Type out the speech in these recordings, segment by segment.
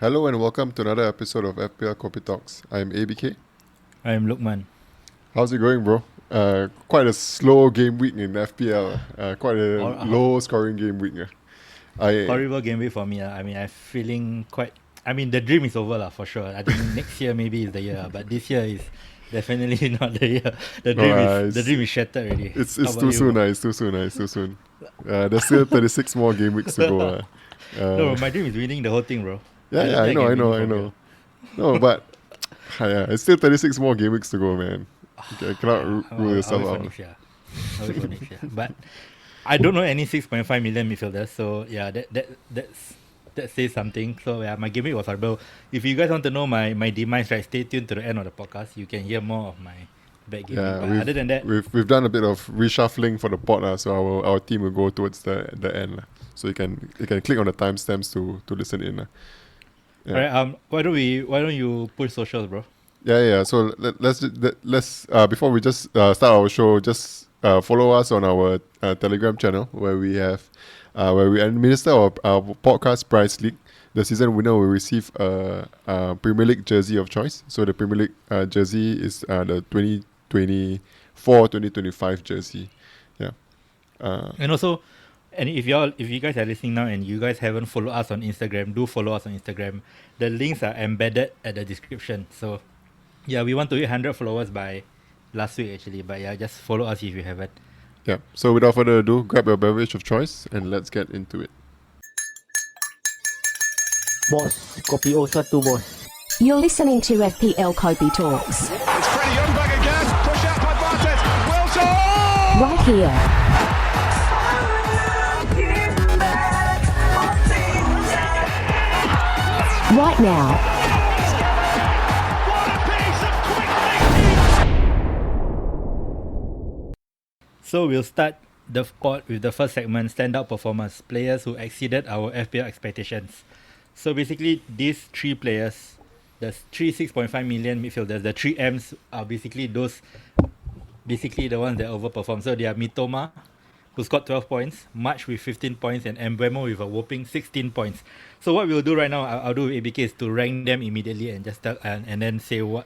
Hello and welcome to another episode of FPL Kopi Talks. I'm ABK. I'm Lukman. How's it going, bro? Quite a slow game week in FPL. Quite a low-scoring game week. Horrible game week for me. I mean, I'm feeling quite. I mean, the dream is over for sure. I think next year maybe is the year, but this year is definitely not the year. The dream is shattered already. It's too soon. It's too soon. There's still 36 more game weeks to go. No, my dream is winning the whole thing, bro. Yeah, I know. No, but it's still 36 more game weeks to go, man. Okay, I cannot rule yourself out. I will go next year. But I don't know any 6.5 million midfielders, so yeah, that says something. So yeah, my game week was horrible. If you guys want to know my demise, right, stay tuned to the end of the podcast. You can hear more of my bad game week. But other than that, we've done a bit of reshuffling for the pod, so our team will go towards the end. So you can click on the timestamps to listen in. Yeah. Alright, why don't you push socials, bro? Yeah. So let's before we just start our show, just follow us on our Telegram channel where we administer our podcast prize league. The season winner will receive a Premier League jersey of choice. So the Premier League jersey is the 2024-2025 jersey. Yeah. And also, and if you guys are listening now and you guys haven't followed us on Instagram, do follow us on Instagram. The links are embedded at the description. So yeah, we want to hit 100 followers by last week actually. But yeah, just follow us if you haven't. Yeah. So without further ado, grab your beverage of choice and let's get into it. Boss, Kopi 01 boss. You're listening to FPL Kopi Talks. It's Freddie Youngberg again. Push out by Bartes. Wilson! Right here. Right now. What a piece of quick thinking! So we'll start the pod with the first segment, Standout Performers, players who exceeded our FPL expectations. So basically, these three players, the three 6.5 million midfielders, the three M's are basically the ones that overperform. So they are Mitoma, who scored 12 points, March with 15 points, and Mbeumo with a whopping 16 points. So what we'll do right now, I'll do with ABK is to rank them immediately and just and then say why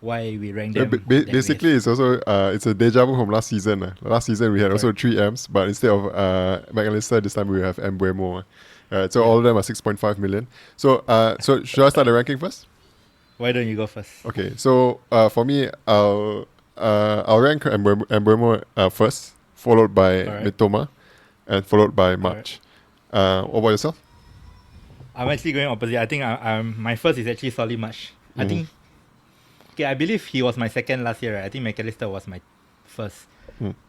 we rank them. Basically, it's also it's a deja vu from last season. Last season we had also three M's, but instead of McAllister, this time we have Mbeumo. So all of them are 6.5 million. So should I start the ranking first? Why don't you go first? Okay, so for me, I'll rank Mbeumo first, followed by Mitoma, and followed by March. What about yourself? I'm actually going opposite. I think my first is actually Solly March. I think. Okay, I believe he was my second last year. Right? I think McAllister was my first.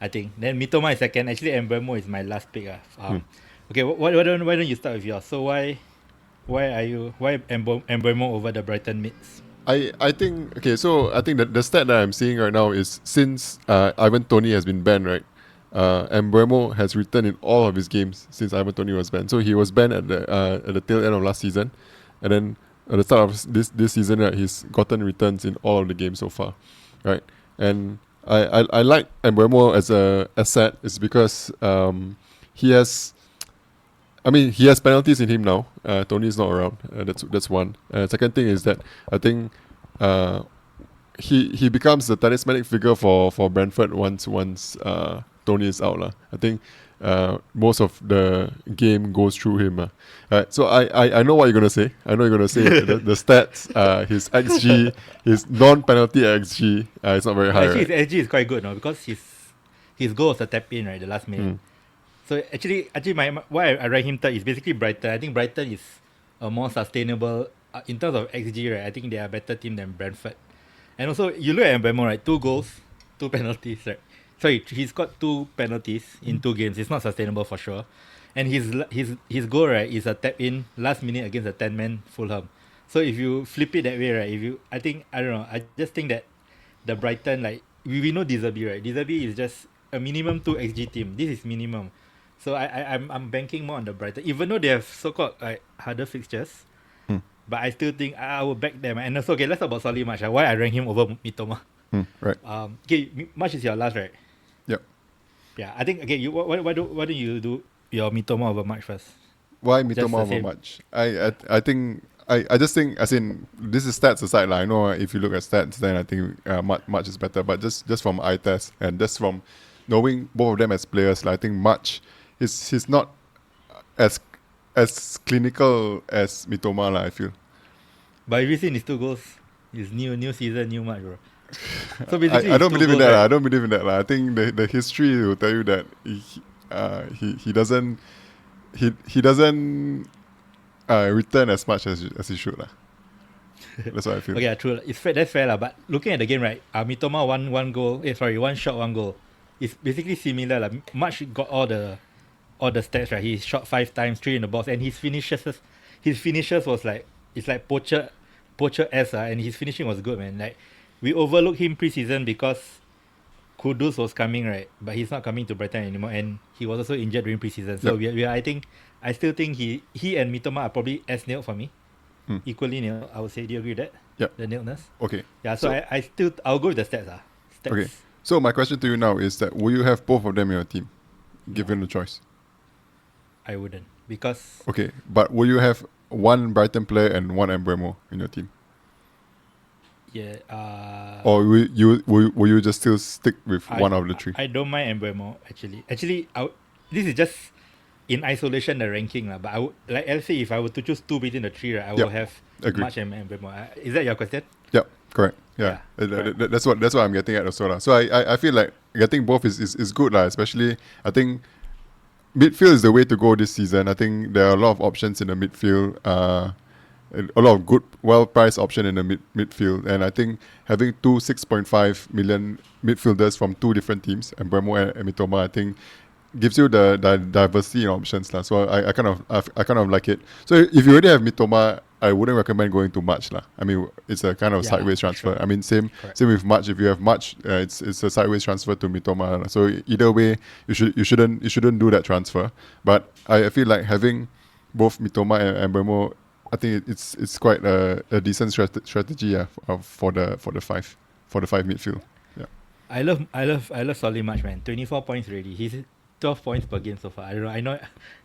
I think. Then Mitoma is second. Actually, Mbeumo is my last pick. Okay, why don't you start with yours? So why Mbeumo over the Brighton mids? I think the stat that I'm seeing right now is since Ivan Toney has been banned, right? Mbeumo has returned in all of his games since Ivan Toney was banned. So he was banned at the tail end of last season, and then at the start of this season, right, he's gotten returns in all of the games so far, right? And I like Mbeumo as a asset is because he has penalties in him now. Tony's not around. That's one. Second thing is that I think he becomes the talismanic figure for Brentford once Tony is out. I think most of the game goes through him. So I know what you're gonna say. I know you're gonna say the stats. His XG, his non-penalty XG, it's not very high. Actually, his XG is quite good now because his goal was a tap in right the last minute. So actually, why I rank him third is basically Brighton. I think Brighton is a more sustainable in terms of XG. Right, I think they are a better team than Brentford. And also, you look at Mbeumo, right? 2 goals, 2 penalties, right? Sorry, he's got 2 penalties in 2 games. It's not sustainable for sure. And his goal, right, is a tap in last minute against a 10-man Fulham. So if you flip it that way, right, I just think that the Brighton, like we know Dizabi, right? Dizabi is just a minimum 2 XG team. This is minimum. So I'm banking more on the Brighton, even though they have so-called like harder fixtures. But I still think I will back them. And also, okay, let's talk about Solly March. Why I rank him over Mitoma. Right. Okay, March is your last, right? Yep. Yeah, I think, okay, why don't you do your Mitoma over March first? Why Mitoma over March? I think I just think, as in, this is stats aside. Like, I know if you look at stats, then I think much is better. But just from eye test and just from knowing both of them as players, like, I think much he's not as clinical as Mitoma, like, I feel. But have you seen his 2 goals? His new season, new match, bro. So basically, I don't his 2 believe in goals, that. right? I don't believe in that. I think the history will tell you that he doesn't return as much as he should. That's what I feel. Okay, yeah, true. It's fair, that's fair lah. But looking at the game, right? Mitoma one goal. One shot, 1 goal. It's basically similar. Like, Much got all the stats, right? He shot 5 times, 3 in the box, and his finishes was like, it's like poacher S, and his finishing was good, man. Like, we overlooked him preseason because Kudus was coming, right? But he's not coming to Brighton anymore, and he was also injured during preseason. So I still think he and Mitoma are probably as nailed for me. Equally nailed, I would say. Do you agree with that? Yeah. The nailedness? Okay. Yeah, so I'll go with the stats. Stats. Okay. So my question to you now is that will you have both of them in your team, given the choice? I wouldn't, because Okay, but will you have one Brighton player and one Mbeumo in your team? Or will you just still stick with one out of the 3? I don't mind Mbeumo actually. This is just in isolation the ranking but I would, like, let's say if I were to choose 2 between the 3, right, I will have Agreed. Much and Mbeumo. Is that your question? Yep, correct. Yeah, Correct. That's what I'm getting at also. So I feel like getting both is good, especially I think midfield is the way to go this season. I think there are a lot of options in the midfield. A lot of good, well-priced option in the midfield, and I think having 2 6.5 million midfielders from 2 different teams, and Mbeumo and Mitoma, I think gives you the diversity in options. So I kind of like it. So if you already have Mitoma, I wouldn't recommend going too much. I mean, it's a kind of sideways transfer. Sure. I mean, same with Much. If you have Much, it's a sideways transfer to Mitoma. So either way, you shouldn't do that transfer. But I feel like having both Mitoma and Mbeumo, I think it's quite a decent strategy for the 5 midfield. Yeah. I love Solly Much, man. 24 points already. He's 12 points per game so far. I don't know.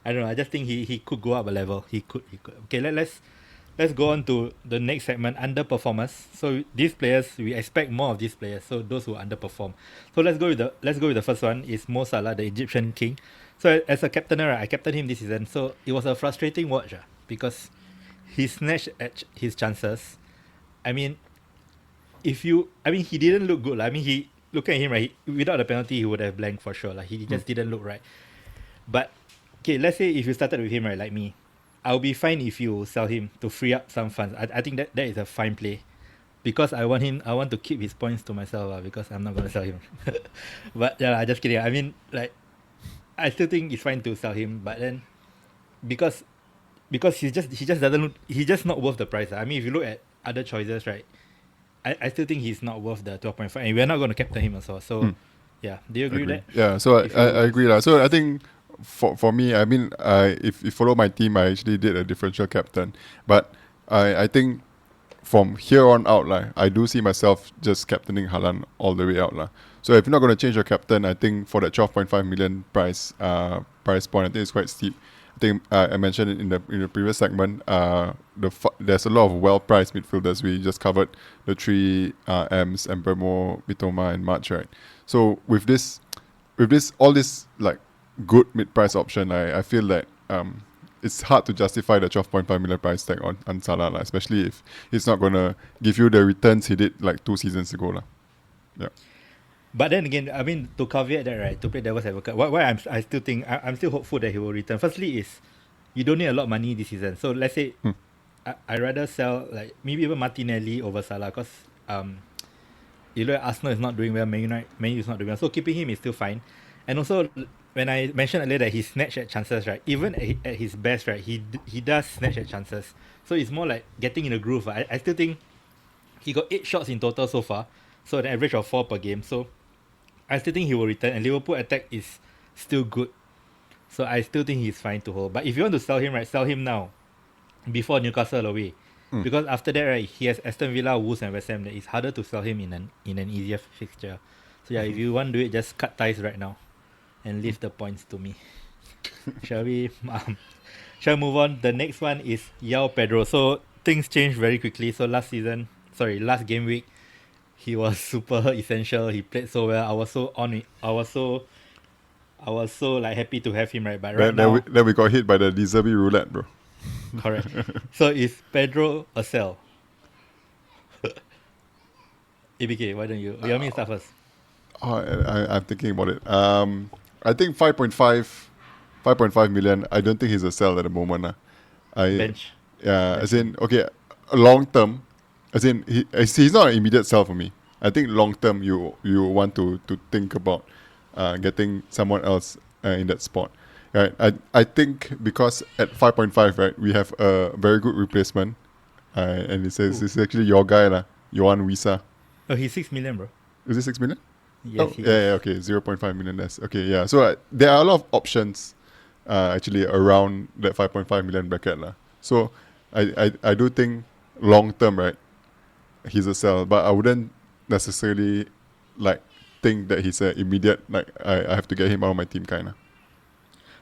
I just think he could go up a level. He could. Okay, let's go on to the next segment, underperformers. So these players, we expect more of these players. So those who underperform. So let's go with the first one. Is Mo Salah, the Egyptian king. So as a captainer, I captained him this season. So it was a frustrating watch because he snatched at his chances. I mean, he didn't look good. I mean, look at him, right? Without the penalty, he would have blanked for sure. Like, he just didn't look right. But okay, let's say if you started with him, right, like me, I'll be fine if you sell him to free up some funds. I think that is a fine play, because I want to keep his points to myself, because I'm not gonna sell him. But yeah, I just kidding. I mean, like, I still think it's fine to sell him, but then because he's just not worth the price. I mean, if you look at other choices, right, I still think he's not worth the 12.5, and we're not going to captain him as well. So yeah, do you agree with that? Yeah, so I agree. So I think for me, I mean, if you follow my team, I actually did a differential captain, but I think from here on out, I do see myself just captaining Haaland all the way out. So if you're not going to change your captain, I think for that 12.5 million price point, I think it's quite steep. I think I mentioned it in the previous segment. There's a lot of well-priced midfielders. We just covered the 3 M's, and Mbeumo, Mitoma, and Much, right? So with all this like good mid-price option, I feel that it's hard to justify the 12.5 million price tag on Salah, especially if he's not gonna give you the returns he did like 2 seasons ago, Yeah. But then again, I mean, to caveat that, right, to play devil's advocate, why I still think I'm still hopeful that he will return. Firstly, is you don't need a lot of money this season. So let's say I rather sell like maybe even Martinelli over Salah, because you know, Arsenal is not doing well, Man U is not doing well. So keeping him is still fine. And also, when I mentioned earlier that he snatched at chances, right, even at his best, right, he does snatch at chances. So it's more like getting in a groove. I still think he got 8 shots in total so far, so an average of 4 per game. So I still think he will return, and Liverpool attack is still good. So I still think he's fine to hold. But if you want to sell him, right, sell him now, before Newcastle away. Because after that, right, he has Aston Villa, Wolves, and West Ham. That it's harder to sell him in an easier fixture. So yeah, if you want to do it, just cut ties right now and leave the points to me. Shall we move on? The next one is Joao Pedro. So things changed very quickly. So last game week, he was super essential. He played so well. I was so on it. I was so like happy to have him, right? But right now, then we got hit by the Deserby roulette, bro. correct. So is Pedro a sell? ABK, why don't you? You want me to start first? I'm thinking about it. I think 5.5 million. I don't think he's a sell at the moment. Bench. Yeah, as in, okay, long term, as in, he's not an immediate sell for me. I think long term, you want to think about getting someone else in that spot. Right? I think because at 5.5, right, we have a very good replacement. And it says it's actually your guy, Johan Wissa. Oh, he's 6 million, bro. Is it 6 million? Yes, okay, 0.5 million less. Okay, yeah. So there are a lot of options actually around that 5.5 million bracket. So I do think long term, right, he's a sell, but I wouldn't necessarily like think that he's an immediate, like I have to get him out of my team kind of.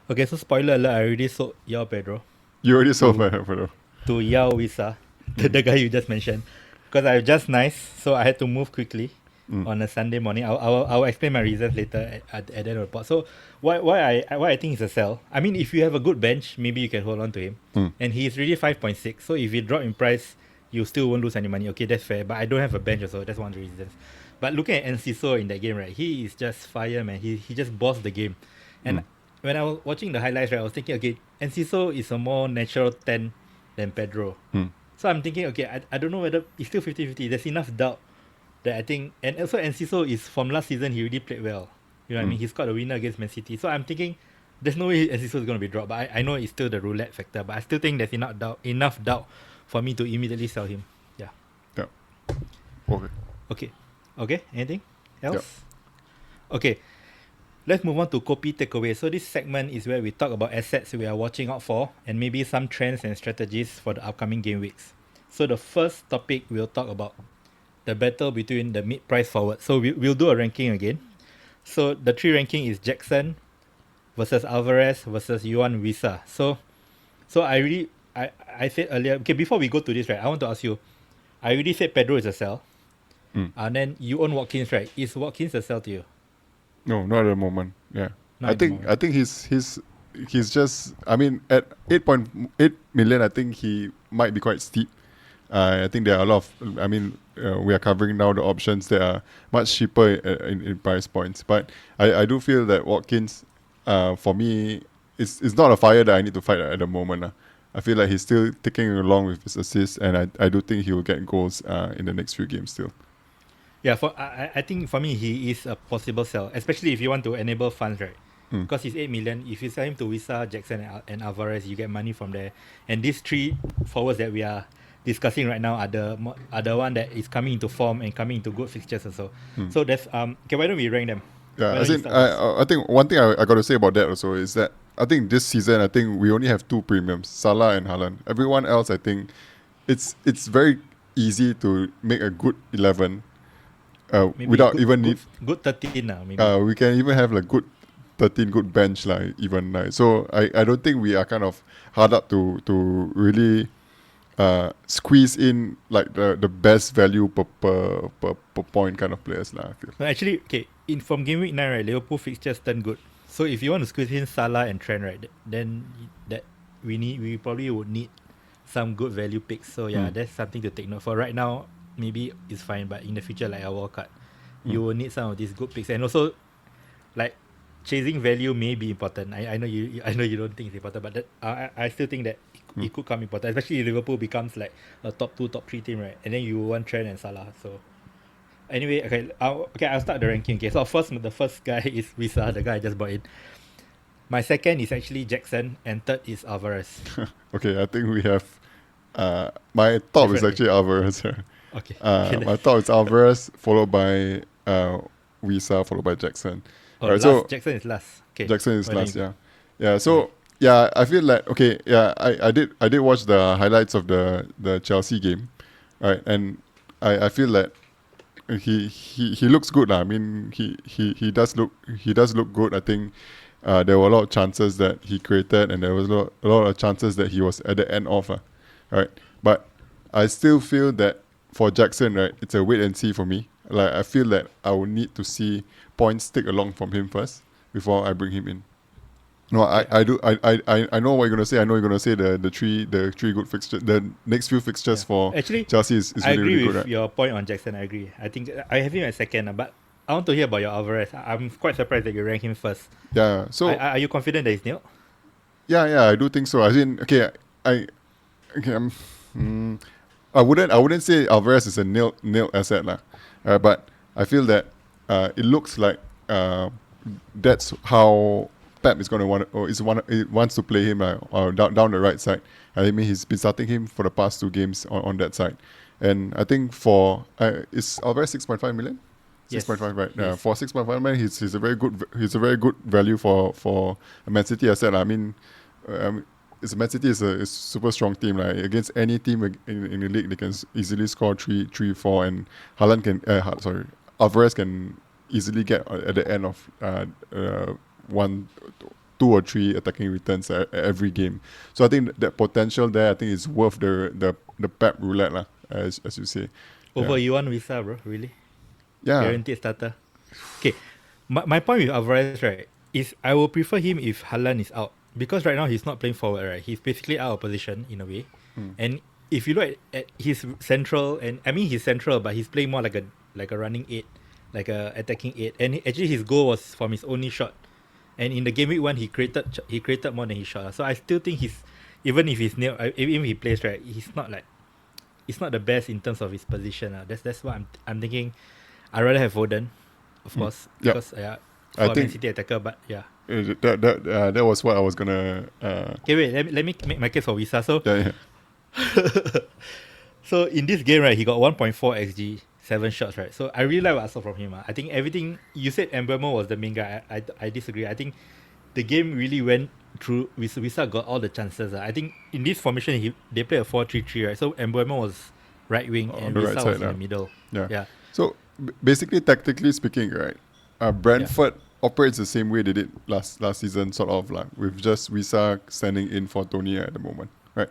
Okay, so spoiler alert, I already sold Joao Pedro You already sold Pedro. to Yao Wissa, the guy you just mentioned. Because I was just nice, so I had to move quickly on a Sunday morning. I'll explain my reasons later at the end of the report. So why I think it's a sell. I mean, if you have a good bench, maybe you can hold on to him. And he's really 5.6. So if you drop in price, you still won't lose any money. Okay, that's fair. But I don't have a bench also. That's one of the reasons. But looking at Enciso in that game, right, he is just fire, man. He just bossed the game. And when I was watching the highlights, right, I was thinking, okay, Enciso is a more natural 10 than Pedro. So I'm thinking, okay, I don't know whether it's still 50-50. There's enough doubt that I think, and also Enciso is from last season, he really played well. You know what I mean? He scored a winner against Man City. So I'm thinking, there's no way Enciso is going to be dropped. But I know it's still the roulette factor. But I still think there's enough doubt for me to immediately sell him. Yeah. Okay. Okay. Anything else? Okay. Let's move on to Kopi Takeaway. So this segment is where we talk about assets we are watching out for and maybe some trends and strategies for the upcoming game weeks. So the first topic we'll talk about the battle between the mid-price forward. So we'll do a ranking again. So the 3 ranking is Jackson versus Alvarez versus Johan Wissa. So I said earlier, okay, before we go to this, right, I want to ask you, I already said Pedro is a sell. And then you own Watkins, right? Is Watkins a sell to you? No, not at the moment. Yeah, Not at the moment. I think he's just. I mean, at 8.8 million, I think he might be quite steep. I think there are a lot of. I mean, we are covering now the options that are much cheaper in price points. But I do feel that Watkins, for me, is not a fire that I need to fight at the moment. I feel like he's still ticking along with his assists, and I do think he will get goals in the next few games still. Yeah, I think for me he is a possible sell, especially if you want to enable funds, right? Because he's 8 million. If you sell him to Wissa, Jackson, and Alvarez, you get money from there. And these 3 forwards that we are discussing right now are the one that is coming into form and coming into good fixtures also. So that's okay. Why don't we rank them? Yeah, I think one thing I got to say about that also is that I think this season I think we only have 2 premiums, Salah and Haaland. Everyone else, I think it's very easy to make a good 11. Without good 13 maybe. We can even have like good 13 good bench even so I don't think we are kind of hard up to really squeeze in like the best value per point kind of players I feel. No, actually, okay, from game week 9, right, Liverpool fixtures turn good. So if you want to squeeze in Salah and Trent, right, then that we probably would need some good value picks. So yeah, that's something to take note. For right now, maybe it's fine, but in the future, like a World Cup, you will need some of these good picks, and also like chasing value may be important. I know you don't think it's important, but I still think that it could come important, especially if Liverpool becomes like a top 2, top 3 team, right? And then you want Trent and Salah. So anyway, I'll start the ranking. Okay, so the first guy is Wissa, the guy I just bought in. My second is actually Jackson, and third is Alvarez. Okay, I think we have my top is actually Alvarez. Okay. My top is Alvarez, followed by Wissa, followed by Jackson. Right, so Jackson is last. Okay. Jackson is last. Yeah. So I feel like I did watch the highlights of the Chelsea game, right? And I feel that he looks good. I mean, he does look good. I think there were a lot of chances that he created, and there was a lot of chances that he was at the end of. Right? But I still feel that for Jackson, right, it's a wait and see for me. Like I feel that I will need to see points tick along from him first before I bring him in. No, I know what you're gonna say. I know you're gonna say the three good fixtures, the next few fixtures for Actually, Chelsea is I really, agree really with good, right? your point on Jackson. I agree. I think I have him at second, but I want to hear about your Alvarez. I'm quite surprised that you rank him first. Yeah. So Are you confident that he's nailed? yeah, I do think so. As in, okay, okay, I wouldn't say Alvarez is a nil asset lah, but I feel that it looks like that's how Pep is going to wants to play him down the right side. I mean, he's been starting him for the past 2 games on that side, and I think for is Alvarez 6.5 million. Yes. 6.5, right? Yes. For 6.5 million, he's a very good value for a Man City asset. I mean, Man City is a super strong team. Like against any team in the league, they can easily score 3, 4, and Haaland can. Alvarez can easily get at the end of 1, 2 or 3 attacking returns every game. So I think that potential there, I think is worth the Pep roulette lah, as you say. Over you want Wissa, bro? Really? Yeah. Guaranteed starter. Okay, my point with Alvarez, right, is I will prefer him if Haaland is out, because right now he's not playing forward, right? He's basically out of position in a way. And if you look at his central, and I mean he's central, but he's playing more like a running 8, like a attacking 8. And actually his goal was from his only shot. And in the game week 1, he created more than he shot. So I still think even if he plays, right, it's not the best in terms of his position. That's what I'm thinking. I'd rather have Foden, of course, because for I think Man City attacker. But yeah. That was what I was gonna. Okay, wait. Let me make my case for Wissa. So so in this game, right, he got 1.4 xg, 7 shots, right. So I really like what I saw from him. I think everything you said, Mbeumo was the main guy. I disagree. I think the game really went through. Wissa got all the chances. I think in this formation, they play a 4-3-3, right. So Mbeumo was right wing and Wissa was in the middle. Yeah. So basically, tactically speaking, right, Brentford operates the same way they did last season, sort of like with just Wissa standing in for Tony at the moment, right?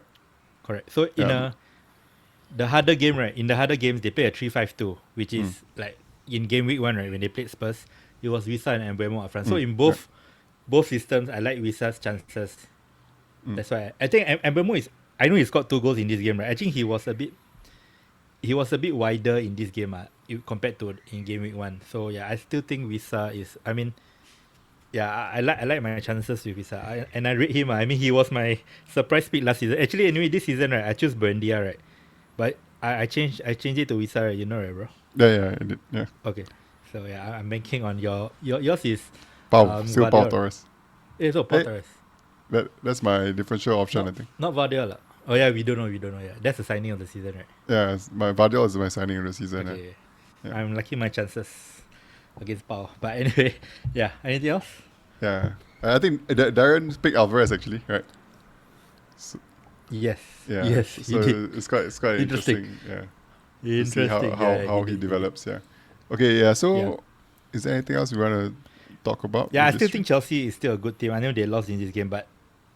Correct. So in the harder game, right? In the harder games, they play a 3-5-2, which is like in game week 1, right? When they played Spurs, it was Wissa and Mbeumo up front. So in both systems, I like Wissa's chances. That's why I think Mbeumo is. I know he scored 2 goals in this game, right? I think he was a bit wider in this game, compared to in game week 1. So yeah, I still think Wissa is. I mean, yeah, I like my chances with Wissa, and I rate him. I mean, he was my surprise pick last season. Actually, anyway, this season, right, I choose Buendia, right, but I changed it to Wissa, right? You know, right, bro? Yeah, I did. Yeah. Okay, so yeah, I'm banking on yours is Pau Torres. So Pau Torres. That's my differential option, I think. Not Vardiol. Oh yeah, we don't know. Yeah, that's the signing of the season, right? Yeah, my Vardiol is my signing of the season. Okay. Yeah. I'm lucky my chances against Pau. But anyway, yeah. Anything else? Yeah, I think Darren picked Alvarez actually, right? So, Yes. yeah. Yes. So He did. it's quite interesting. Yeah. To see Interesting. how he develops. Yeah. Okay. Yeah. So, is there anything else we want to talk about? Yeah, I still think Chelsea is still a good team. I know they lost in this game, but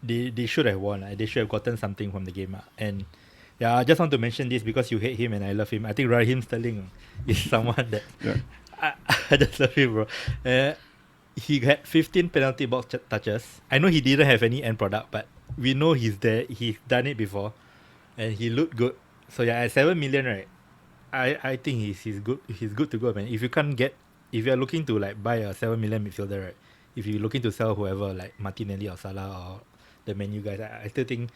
they should have won. They should have gotten something from the game. And yeah, I just want to mention this because you hate him and I love him. I think Raheem Sterling is someone that I just love him, bro. He had 15 penalty box touches. I know he didn't have any end product, but we know he's there. He's done it before, and he looked good. So yeah, at 7 million, right? I think he's good. He's good to go, man. If you are looking to like buy a 7 million midfielder, right? If you're looking to sell whoever like Martinelli or Salah or the Man U guys, I still think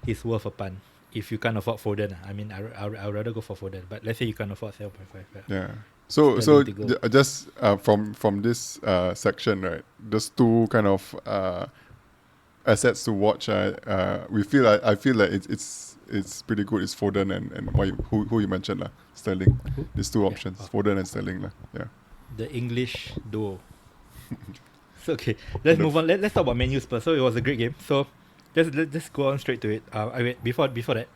he's worth a punt. If you can't afford Foden, I mean, I'd rather go for Foden. But let's say you can't afford 7.5. Yeah. So just from this section, right? Just 2 kind of assets to watch. I feel like it's pretty good. It's Foden and who you mentioned lah, Sterling. These 2 options, Foden and Sterling lah. Yeah. The English duo. So okay, let's move on. Let's talk about Man U Spurs. So it was a great game. So let's go on straight to it. Before that,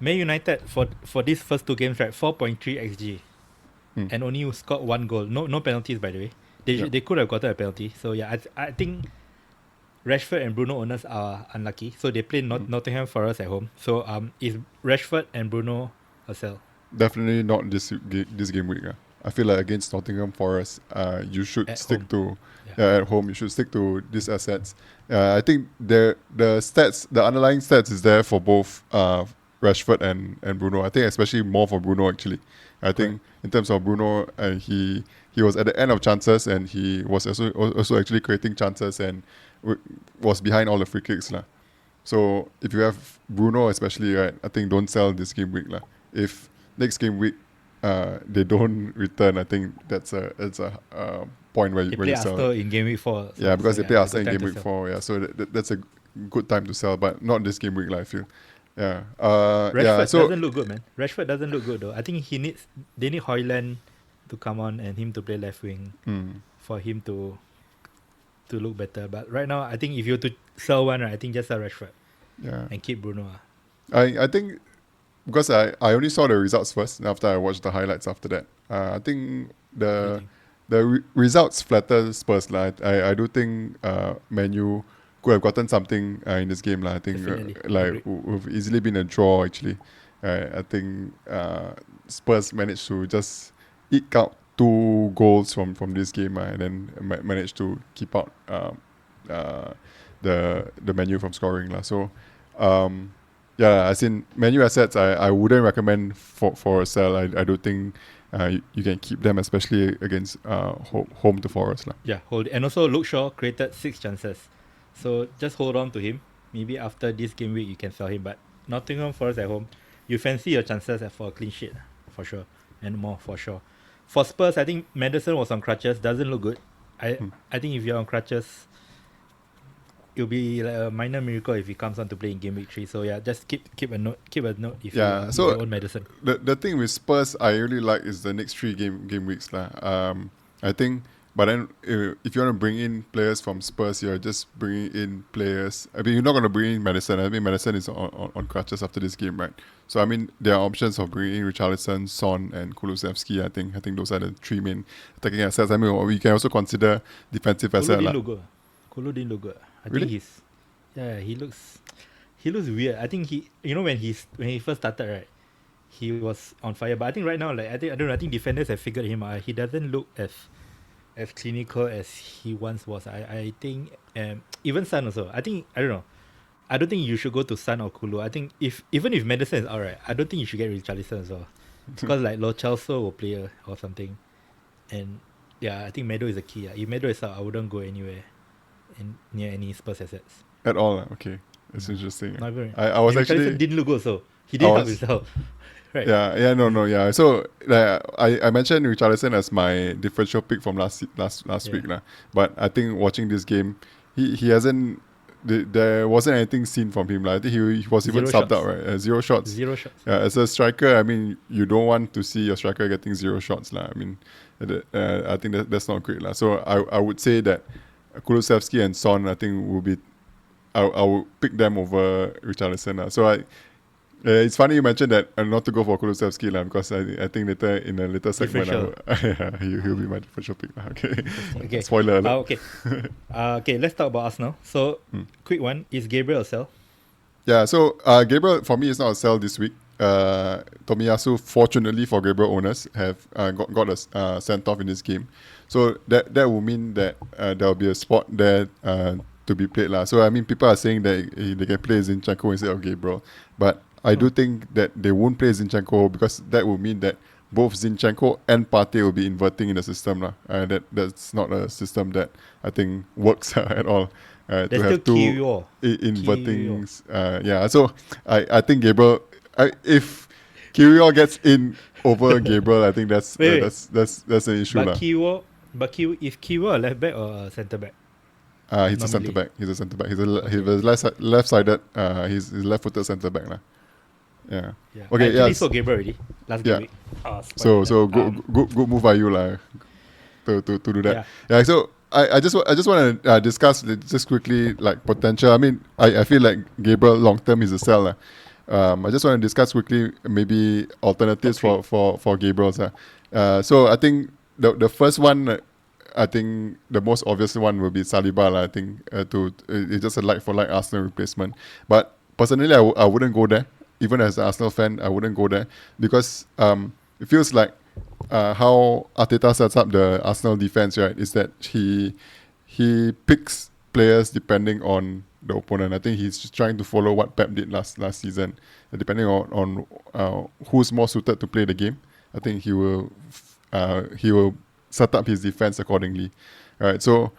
Man United for these first 2 games, right, 4.3 xg, and only scored 1 goal. No penalties, by the way. They could have gotten a penalty. So yeah, I think Rashford and Bruno owners are unlucky. So they play Nottingham Forest at home. So if Rashford and Bruno or sell? Definitely not this game week. I feel like against Nottingham Forest, you should At stick home. to at home. You should stick to these assets. I think the underlying stats is there for both Rashford and Bruno. I think especially more for Bruno actually. I think in terms of Bruno, he was at the end of chances and he was also actually creating chances and was behind all the free kicks lah. So if you have Bruno especially, right, I think don't sell this game week lah. If next game week they don't return, I think that's a point where They you play sell. Arsenal in game week 4. Yeah, because they play Arsenal in good game time week to 4. Yeah, so that's a good time to sell, but not this game week, I feel. Yeah. Rashford so doesn't look good, man. Rashford doesn't look good though. I think they need Højlund to come on and him to play left wing for him to look better. But right now, I think if you were to sell one, right, I think just sell Rashford and keep Bruno. I think because I only saw the results first, and after I watched the highlights after that. I think the results flatter Spurs lah. I do think Man U could have gotten something in this game lah. I think would easily been a draw actually. I think Spurs managed to just eke out 2 goals from this game and then managed to keep out the Man U from scoring lah. So as in Man U assets, I wouldn't recommend for a sell. I do think you can keep them, especially against home to Forest lah. Yeah, hold. And also Luke Shaw created 6 chances, so just hold on to him. Maybe after this game week you can sell him. But Nottingham Forest at home, you fancy your chances for a clean sheet for sure, and more for sure. For Spurs, I think Maddison was on crutches. Doesn't look good. I think if you're on crutches, it'll be like a minor miracle if he comes on to play in game week 3. So yeah, just keep a note if you own Maddison. The thing with Spurs I really like is the next 3 game weeks lah. I think, but then if you want to bring in players from Spurs, you're just bringing in players. I mean, you're not going to bring in Maddison. I mean, Maddison is on crutches after this game, right? So I mean, there are options of bringing in Richarlison, Son, and Kulusevski. I think those are the 3 main attacking assets. I mean, we can also consider defensive assets. Kulu didn't look good. I really? think he looks weird. I think when he first started, right, he was on fire. But I think right now, like I think defenders have figured him out. He doesn't look as clinical as he once was. I think even Son also. I don't know. I don't think you should go to Son or Kulu. I think even if Maddison is alright, I don't think you should get Richarlison as well. Because like Lo Celso will play or something. And yeah, I think Meadow is the key. If Meadow is out, I wouldn't go anywhere near any Spurs assets. At all, okay. That's interesting. Not very. I was actually... Richarlison didn't look good, so he didn't help himself. Right. Yeah. So I mentioned Richarlison as my differential pick from last week lah. But I think watching this game, he hasn't... There wasn't anything seen from him. I think he was even subbed out, right? 0 shots. 0 shots. Yeah, as a striker, I mean, you don't want to see your striker getting 0 shots. I mean, I think that's not great. So I would say that Kulusevski and Son, I think, will be... I will pick them over Richarlison. So it's funny you mentioned that not to go for Kulusevski because I think later in a later segment he'll be my differential pick. Okay. Spoiler alert. Okay, let's talk about Arsenal. So quick one, is Gabriel a sell? Yeah, so Gabriel for me is not a sell this week. Tomiyasu, fortunately for Gabriel owners, have got a sent off in this game. So that will mean that there will be a spot there to be played lah. So I mean, people are saying that they can play Zinchenko instead of Gabriel, but I do think that they won't play Zinchenko because that will mean that both Zinchenko and Partey will be inverting in the system lah. That's not a system that I think works at all. To have 2 inverting. So I think Gabriel. If Kyrgios gets in over Gabriel, I think that's an issue lah. Is Kyrgios a left back or a centre back? He's a centre back. He's a left-sided. He's left-footed centre back lah. Yeah. Okay. I actually saw Gabriel already last game week. So good move by you lah. To do that. Yeah. So I just want to discuss just quickly like potential. I mean, I feel like Gabriel long term is a sell lah. I just want to discuss quickly maybe alternatives for Gabriel. So I think the first one, I think the most obvious one will be Saliba. I think it's just a like for like Arsenal replacement. But personally, I wouldn't go there. even as an Arsenal fan, I wouldn't go there because it feels like how Arteta sets up the Arsenal defense, right? Is that he picks players depending on the opponent. I think he's just trying to follow what Pep did last season. Depending on who's more suited to play the game, I think he will set up his defense accordingly. All right, so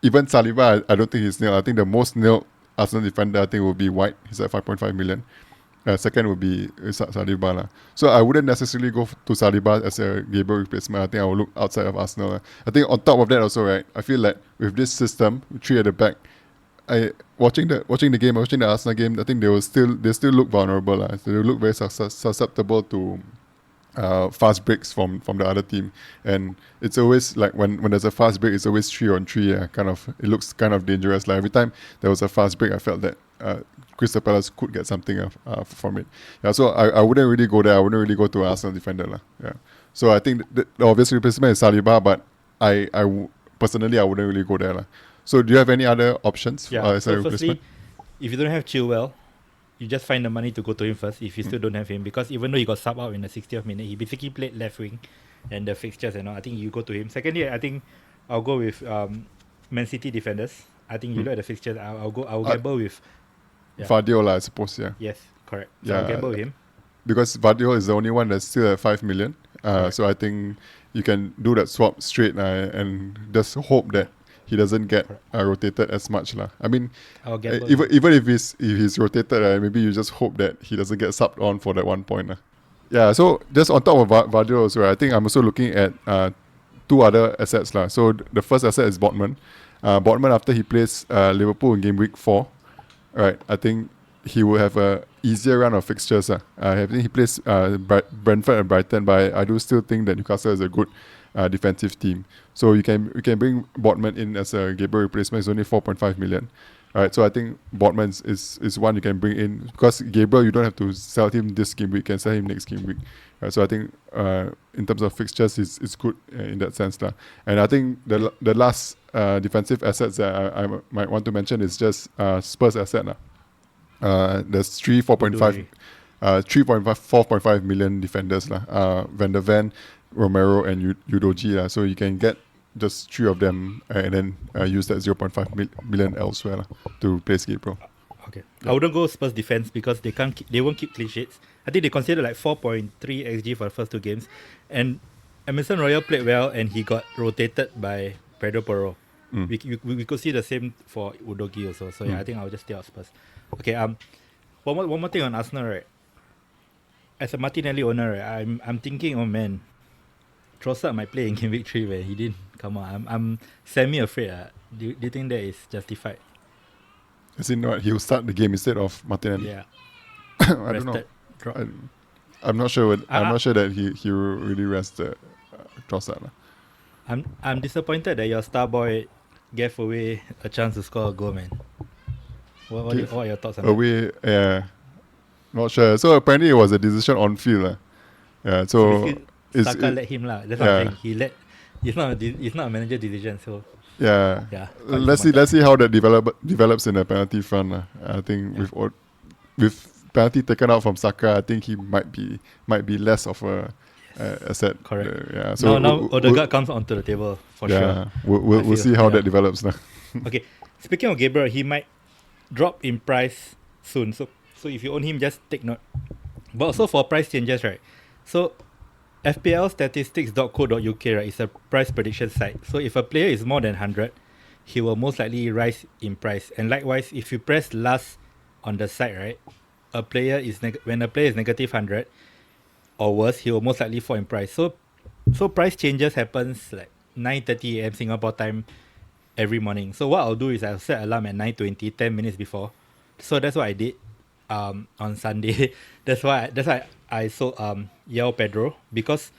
even Saliba, I don't think he's nil. I think the most nil Arsenal defender, I think, will be White. He's at 5.5 million. Second would be Saliba lah. So I wouldn't necessarily go to Saliba as a Gabriel replacement. I think I will look outside of Arsenal lah. I think on top of that also, right, I feel like with this system, 3 at the back, watching the Arsenal game, I think they still look vulnerable lah. So they look very susceptible to fast breaks from the other team, and it's always like when there's a fast break, it's always 3-on-3. It looks kind of dangerous. Like every time there was a fast break, I felt that Crystal Palace could get something from it. Yeah, so I wouldn't really go there. I wouldn't really go to Arsenal defender lah. Yeah, so I think the obvious replacement is Saliba, but personally I wouldn't really go there lah. So do you have any other options? Yeah. As a So replacement? firstly, if you don't have Chilwell, you just find the money to go to him first if you still don't have him, because even though he got sub out in the 60th minute, he basically played left wing and the fixtures and all. I think you go to him. Secondly, I think I'll go with Man City defenders. I think you look at the fixtures, I'll gamble with Guardiola, I suppose. Yeah, yes, correct. So I'll gamble with him. because Vardio is the only one that's still at 5 million. So I think you can do that swap straight and just hope that he doesn't get rotated as much lah. I mean, I'll gamble even if he's rotated, maybe you just hope that he doesn't get subbed on for that 1 point lah. Yeah. So just on top of Vardio also, right, I think I'm also looking at 2 other assets lah. So the first asset is Botman. Botman, after he plays Liverpool in game week 4, right, I think he will have a easier run of fixtures. I think he plays Brentford and Brighton, but I do still think that Newcastle is a good defensive team. So you can bring Botman in as a Gabriel replacement. It's only 4.5 million. Alright, so I think Botman is one you can bring in, because Gabriel, you don't have to sell him this game week, you can sell him next game week. Right, so I think in terms of fixtures, it's good in that sense lah. And I think the last defensive assets that I might want to mention is just Spurs asset lah. There's 4.5 million defenders lah. Van der Ven, Romero, and Udoji lah. So you can get just 3 of them and then use that 0.5 million elsewhere lah, to replace Gabriel. Okay. I wouldn't go Spurs defense because they won't keep clean sheets. I think they consider like 4.3 XG for the first 2 games. And Emerson Royal played well and he got rotated by Pedro Porro. We could see the same for Udogi also. So yeah, I think I'll just stay out Spurs. Okay, one more thing on Arsenal, right? As a Martinelli owner, right, I'm thinking, oh man, Trossard might play in game week 3 where he didn't come on. I'm semi-afraid. Do you think that is justified? As in what, he'll start the game instead of Martinelli? Yeah. I don't know. I'm not sure. I'm not sure that he will really rest Trossard. I'm disappointed that your star boy gave away a chance to score a goal, man. What are your thoughts on that? Away, yeah. Not sure. So apparently it was a decision on field. Yeah. So Saka let him lah. That's what I'm saying. It's not a manager decision. So yeah. Let's see how that develops in the penalty front. I think with penalty taken out from Saka, I think he might be less of a asset. Correct. Yeah. So now Odegaard comes onto the table for sure. We'll see how that develops now. Okay. Speaking of Gabriel, he might drop in price soon. So if you own him, just take note. But also for price changes, right? So FPLstatistics.co.uk, right, is a price prediction site. So if a player is more than 100, he will most likely rise in price. And likewise, if you press last on the site, right, when a player is negative 100 or worse, he will most likely fall in price. So price changes happens like 9:30 a.m. Singapore time every morning. So what I'll do is I'll set alarm at 9:20, 10 minutes before. So that's what I did on Sunday. that's why I sold Joao Pedro, because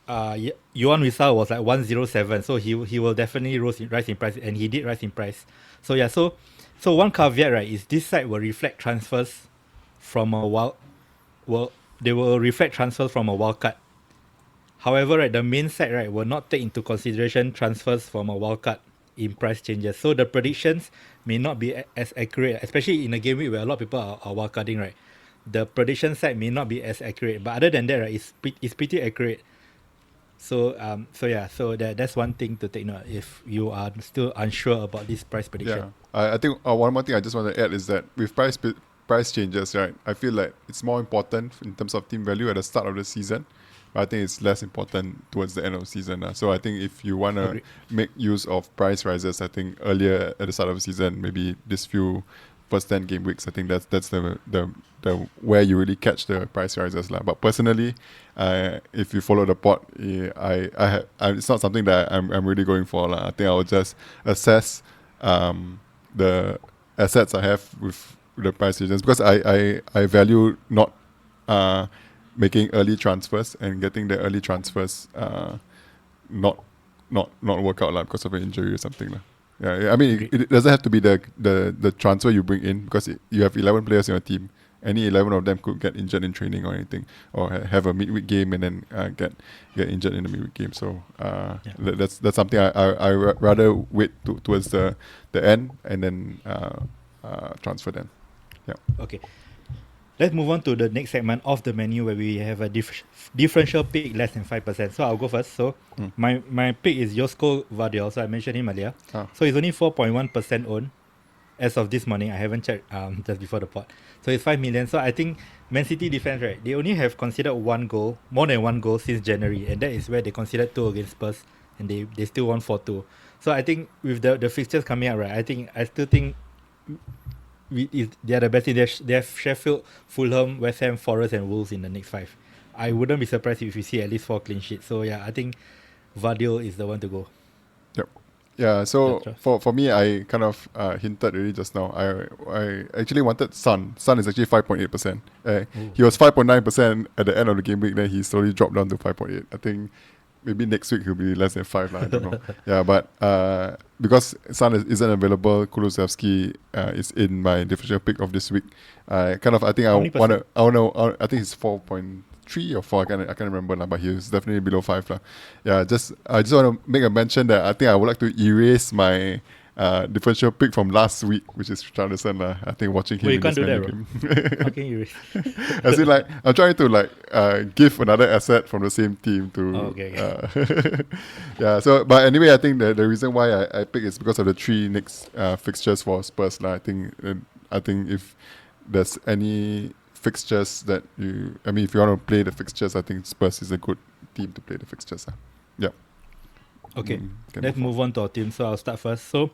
Yuan Wissa was like 107, so he will definitely rise in price, and he did rise in price. So yeah, so one caveat, right, is this site will reflect transfers from a wildcard. However, right, the main site, right, will not take into consideration transfers from a wildcard in price changes. So the predictions may not be as accurate, especially in a game week where a lot of people are wildcarding, right? the prediction side may not be as accurate, but other than that, right, it's pretty accurate. So so that's one thing to take note if you are still unsure about this price prediction. I think one more thing I just want to add is that with price changes, right, I feel like it's more important in terms of team value at the start of the season, but I think it's less important towards the end of the season. So I think if you want to make use of price rises, I think earlier at the start of the season, maybe this few first 10 game weeks, I think that's the where you really catch the price rises. But personally, if you follow the pot, it's not something that I'm really going for. I think I will just assess the assets I have with the price regions, because I value not making early transfers and getting the early transfers not work out because of an injury or something. Yeah, I mean it doesn't have to be the transfer you bring in, because you have 11 players in your team. Any 11 of them could get injured in training or anything, or have a midweek game and then get injured in the midweek game. So that's something I rather wait towards the end and then transfer them. Yeah. Okay. Let's move on to the next segment of the menu where we have a differential pick less than 5%. So I'll go first. So my pick is Josko Vardiol. So I mentioned him earlier. So he's only 4.1% owned as of this morning. I haven't checked just before the pod. So it's 5 million. So I think Man City defense, right, they only have conceded more than one goal since January, and that is where they conceded 2 against Spurs, and they still won 4-2. So I think with the fixtures coming up, right, I still think they are the best. They have Sheffield, Fulham, West Ham, Forest and Wolves in the next 5. I wouldn't be surprised if we see at least 4 clean sheets. So yeah, I think Vardiol is the one to go. Yep. Yeah, so for me, I kind of hinted already just now. I actually wanted Son. Son is actually 5.8%. He was 5.9% at the end of the game week, then he slowly dropped down to 5.8. I think maybe next week he'll be less than 5. I don't know. Yeah, but because Son isn't available, Kulusevski is in my differential pick of this week. I think it's 4.3 or 4. I can't remember now, but he's definitely below 5. Yeah, I just want to make a mention that I think I would like to erase my differential pick from last week, which is Richarlison. I think watching him. You can't do that, game. How can you erase? As in, I'm trying to give another asset from the same team to. Okay. Yeah. So, but anyway, I think the reason why I pick is because of the 3 next fixtures for Spurs. I think if there's any fixtures that if you want to play the fixtures, I think Spurs is a good team to play the fixtures. Yeah. Okay, let's move on to our team. So I'll start first. So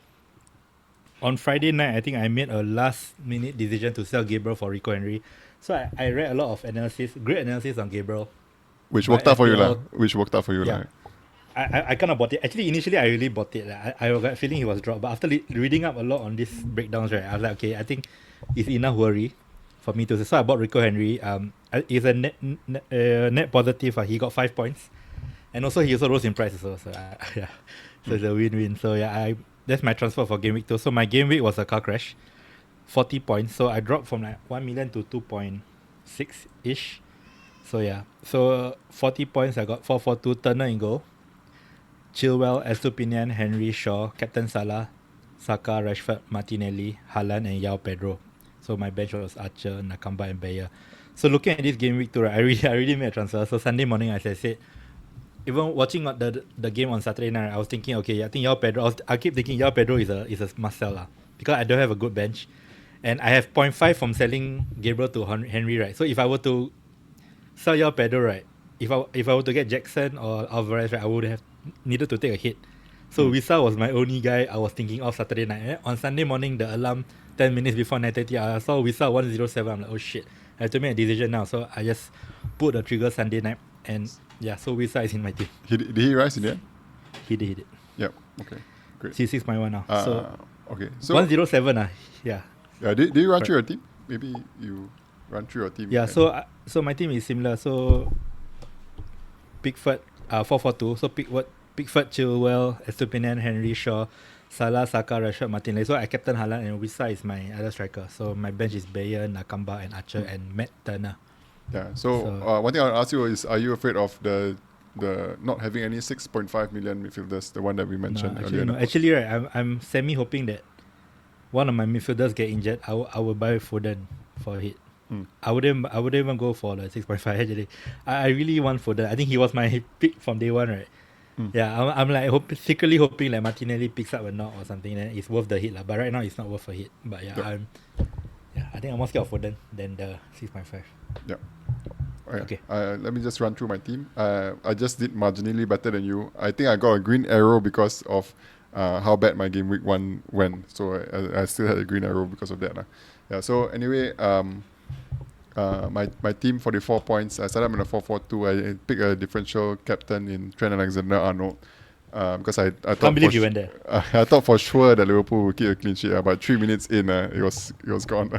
on Friday night, I think I made a last-minute decision to sell Gabriel for Rico Henry. So I read a lot of great analysis on Gabriel. Which worked out for you, Yeah. I kind of bought it. Actually, initially, I really bought it. I got a feeling he was dropped. But after reading up a lot on these breakdowns, right, I was like, okay, I think it's enough worry for me to. So I bought Rico Henry. It's a net positive. He got 5 points. And also he also rose in price as well. So yeah, so it's a win-win. So yeah, that's my transfer for game week 2. So my game week was a car crash, 40 points. So I dropped from 1 million to 2.6-ish. So yeah, so 40 points I got 442. Turner in goal, Chilwell, Estupinian, Henry, Shaw, Captain Salah, Saka, Rashford, Martinelli, Haaland and Joao Pedro. So my bench was Archer, Nakamba and Bayer. So looking at this game week 2, right, I really made a transfer. So Sunday morning, as I said, even watching the game on Saturday night, I was thinking, okay, I think Joao Pedro. I keep thinking Joao Pedro is a must sell because I don't have a good bench, and I have 0.5 from selling Gabriel to Henry, right? So if I were to sell Joao Pedro, right, if I were to get Jackson or Alvarez, right, I would have needed to take a hit. So Wissa was my only guy I was thinking of Saturday night. And on Sunday morning, the alarm 10 minutes before 9:30, I saw Wissa 107. I'm like, oh shit, I have to make a decision now. So I just put the trigger Sunday night and. Yeah, so Wissa is in my team. Did he rise in the end? He did. Yep. Okay. Great. He's 6.1 now. Okay. So 107. Yeah. Yeah. Did you run through your team? Maybe you run through your team. Yeah. So my team is similar. So Pickford, 4-4-2. So Pickford, Chilwell, Estupinian, Henry, Shaw, Salah, Saka, Rashford, Martinelli. So I captain Haaland and Wissa is my other striker. So my bench is Bayer, Nakamba, and Archer and Matt Turner. Yeah. So one thing I want to ask you is, are you afraid of the not having any 6.5 million midfielders, the one that we mentioned earlier? No. Actually, right, I'm semi hoping that one of my midfielders get injured. I will buy Foden for it. I wouldn't even go for the 6.5 actually. I really want Foden. I think he was my pick from day one, right? Yeah, I'm like secretly hoping like Martinelli picks up a knock or something, then it's worth the hit lah. But right now it's not worth a hit. But yeah, I think I'm more scared of Foden than the 6.5. Yeah. Okay. Let me just run through my team. I just did marginally better than you. I think I got a green arrow because of how bad my game week 1 went. So I still had a green arrow because of that. Yeah. So anyway, my team 44 points. I set up in a 4-4-2. I picked a differential captain in Trent Alexander-Arnold. Because I thought Can't believe you went there. I thought for sure that Liverpool would keep a clean sheet, but 3 minutes in, it was gone.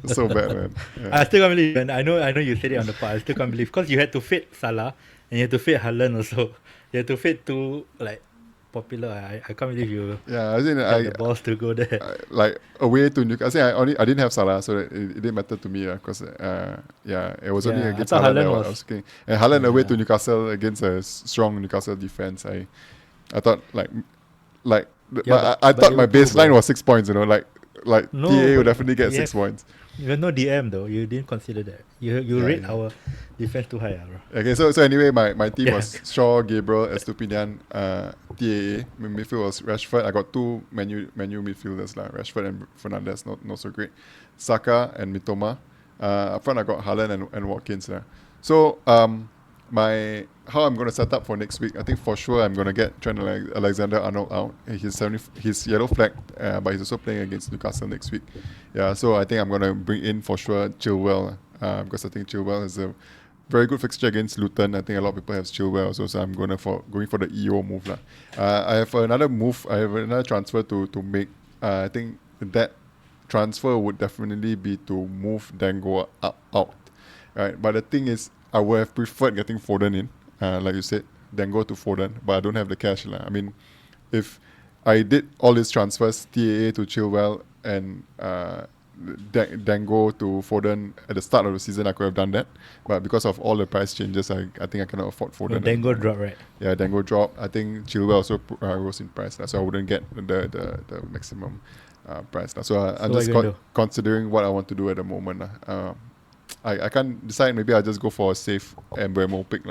So bad, man. Yeah. I still can't believe, and I know you said it on the pod. I still can't believe because you had to fade Salah and you had to fade Haaland also. You had to fade two like popular. I can't believe you Yeah, had the balls to go there. like away to Newcastle. I didn't have Salah, so it didn't matter to me because it was only against Haaland that I was looking. And Haaland away to Newcastle against a strong Newcastle defense. I thought I thought my baseline was 6 points. No, TA would definitely get 6 points. You have no DM though. You didn't consider that. You rate our defense too high, bro. Okay, so anyway, my team was Shaw, Gabriel, Estupinian, TAA. Midfield was Rashford. I got 2 Man U midfielders lah. Rashford and Fernandes, not so great. Saka and Mitoma. Up front I got Haaland and Watkins lah. So how I'm gonna set up for next week, I think for sure I'm gonna get Trent Alexander-Arnold out. He's yellow flagged, but he's also playing against Newcastle next week. Yeah, so I think I'm gonna bring in for sure Chilwell, because I think Chilwell is a very good fixture against Luton. I think a lot of people have Chilwell also, so I'm going for the EO move lah. I have another transfer to make. I think that transfer would definitely be to move Dango out. Right, but the thing is, I would have preferred getting Foden in, like you said, Dango to Foden, but I don't have the cash lah. I mean, if I did all these transfers, TAA to Chilwell and Dango to Foden at the start of the season, I could have done that, but because of all the price changes, I think I cannot afford Foden. No, Dango drop, right? Yeah, Dango drop. I think Chilwell also rose in price, so I wouldn't get the maximum price. So I'm just considering what I want to do at the moment. I can't decide. Maybe I'll just go for a safe Mbeumo pick.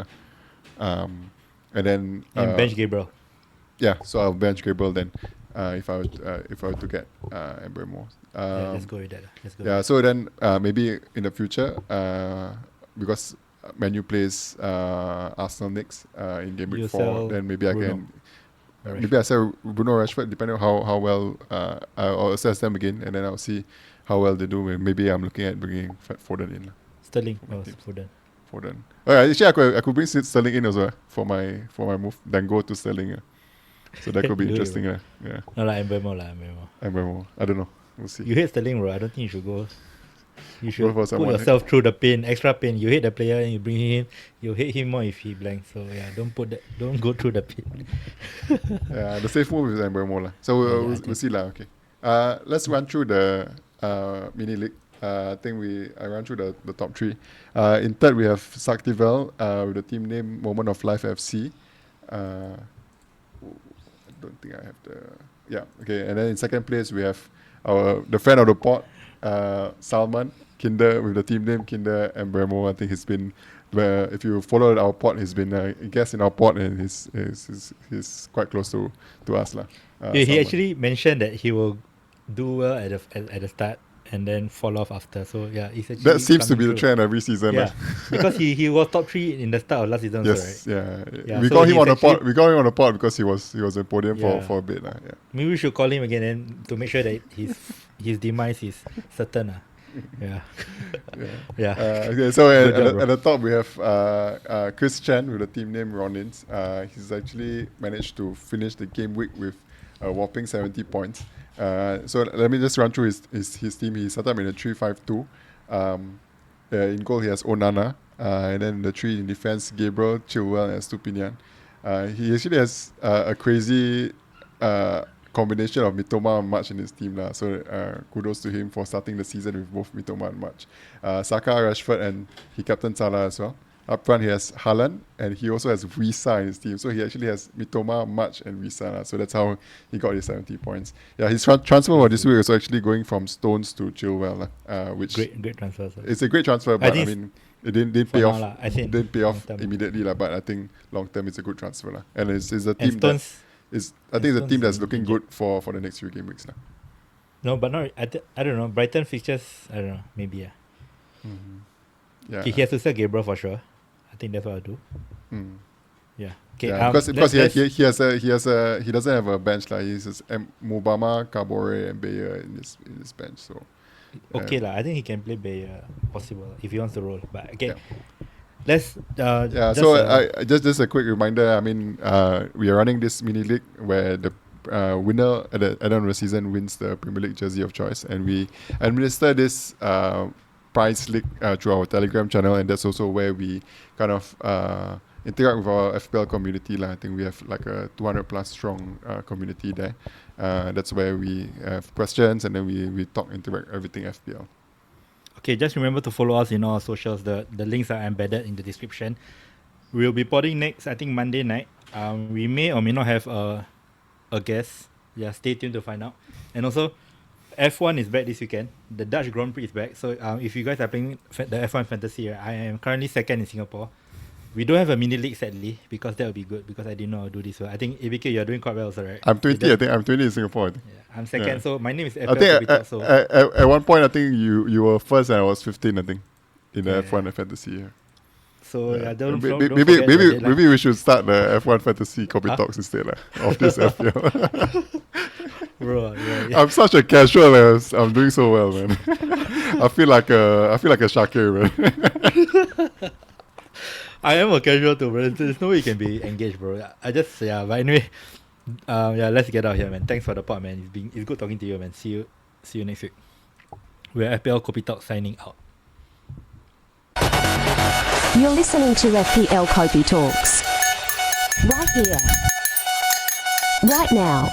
And then bench Gabriel. Yeah, so I'll bench Gabriel then. If I were to get Mbeumo. Let's go with that. Yeah, so then maybe in the future, because Man U plays Arsenal next in game week 4, then maybe Bruno. Maybe I sell Bruno Rashford, depending on how well I'll assess them again, and then I'll see how well they do. Maybe I'm looking at bringing Foden in. Sterling. Foden. Actually, I could bring Sterling in as well for my move. Then go to Sterling. So that could be interesting. Yeah. No, Mbeumo. I don't know. We'll see. You hate Sterling, bro. I don't think you should go. You should put yourself through the pain, extra pain. You hate the player and you bring him. You hate him more if he blanks. So yeah, don't go through the pain. Yeah, the safe move is Mbeumo lah. So we'll see lah. Okay. Let's run through the mini league. I think I ran through the top 3. In third we have Saktivel with the team name Moment of Life FC. I don't think I have okay. And then in second place we have the fan of the pod, Salman Kinder with the team name Kinder Mbeumo. I think he's been, if you followed our pod, he's been a guest in our pod, and he's quite close to us lah. He actually mentioned that he will do well at the start and then fall off after. So yeah, it's actually that seems to be the trend every season. Yeah, because he was top 3 in the start of last season. Yes, also, right? Yeah. We got him on the pod. We got him on the pod because he was in podium for a bit. Yeah. Maybe we should call him again and to make sure that his demise is certain. Yeah. Okay, so at the top we have Chris Chan with the team name Ronins. He's actually managed to finish the game week with a whopping 70 points. So let me just run through his team. He set up in a 3-5-2. In goal he has Onana, and then the 3 in defense, Gabriel, Chilwell, and Estupinian. He actually has a crazy combination of Mitoma and March in his team lah. So kudos to him for starting the season with both Mitoma and March. Saka, Rashford, and he captained Salah as well. Up front, he has Haaland, and he also has Wissa in his team. So he actually has Mitoma, March, and Wissa. So that's how he got his 70 points. Yeah, his transfer for this week was actually going from Stones to Chilwell, which Great transfer. So. it's a great transfer, but I mean, it didn't pay off. Didn't pay off long-term. immediately, but I think long term it's a good transfer, and it's a And team Stones, I think it's a team Stones that's is looking legit. good for the next few game weeks. no, but not. I don't know. Brighton fixtures. I don't know. Maybe yeah. Yeah. He has to sell Gabriel for sure. I think that's what I'll do. Mm. Yeah. Okay. Yeah, because he doesn't have a bench like he has Mbeumo, Kabore, and Bayer in his bench. So okay lah. I think he can play Bayer possible if he wants to roll. But okay. Yeah. Let's Just a quick reminder. I mean, we are running this mini league where the winner at the end of the season wins the Premier League jersey of choice, and we administer this prize league through our Telegram channel, and that's also where we kind of interact with our FPL community. I think we have like a 200 plus strong community there. That's where we have questions, and then we talk, interact, everything FPL. Okay, just remember to follow us in all our socials. The links are embedded in the description. We'll be podding next, I think Monday night. We may or may not have a guest. Yeah, stay tuned to find out. And also, F1 is back this weekend. The Dutch Grand Prix is back. So if you guys are playing the F1 Fantasy, I am currently second in Singapore. We don't have a mini league sadly because that would be good because I didn't know how to do this well. I think ABK, you're doing quite well also, right? I'm 20. I think I'm 20 in Singapore. I think. Yeah, I'm second. Yeah. So my name is I think so at one point I think you were first and I was 15. I think in the F1 Fantasy. Yeah. so don't maybe forget the deadline. maybe we should start the F1 Fantasy Kopi Talks instead of this FPL. Bro, yeah. I'm such a casual. I'm doing so well, man. I feel like a Shakir, man. I am a casual too, bro. There's no way you can be engaged, bro. But anyway, let's get out here, man. Thanks for the pod, man. It's good talking to you, man. See you next week. We're FPL Kopi Talks signing out. You're listening to FPL Kopi Talks. Right here. Right now.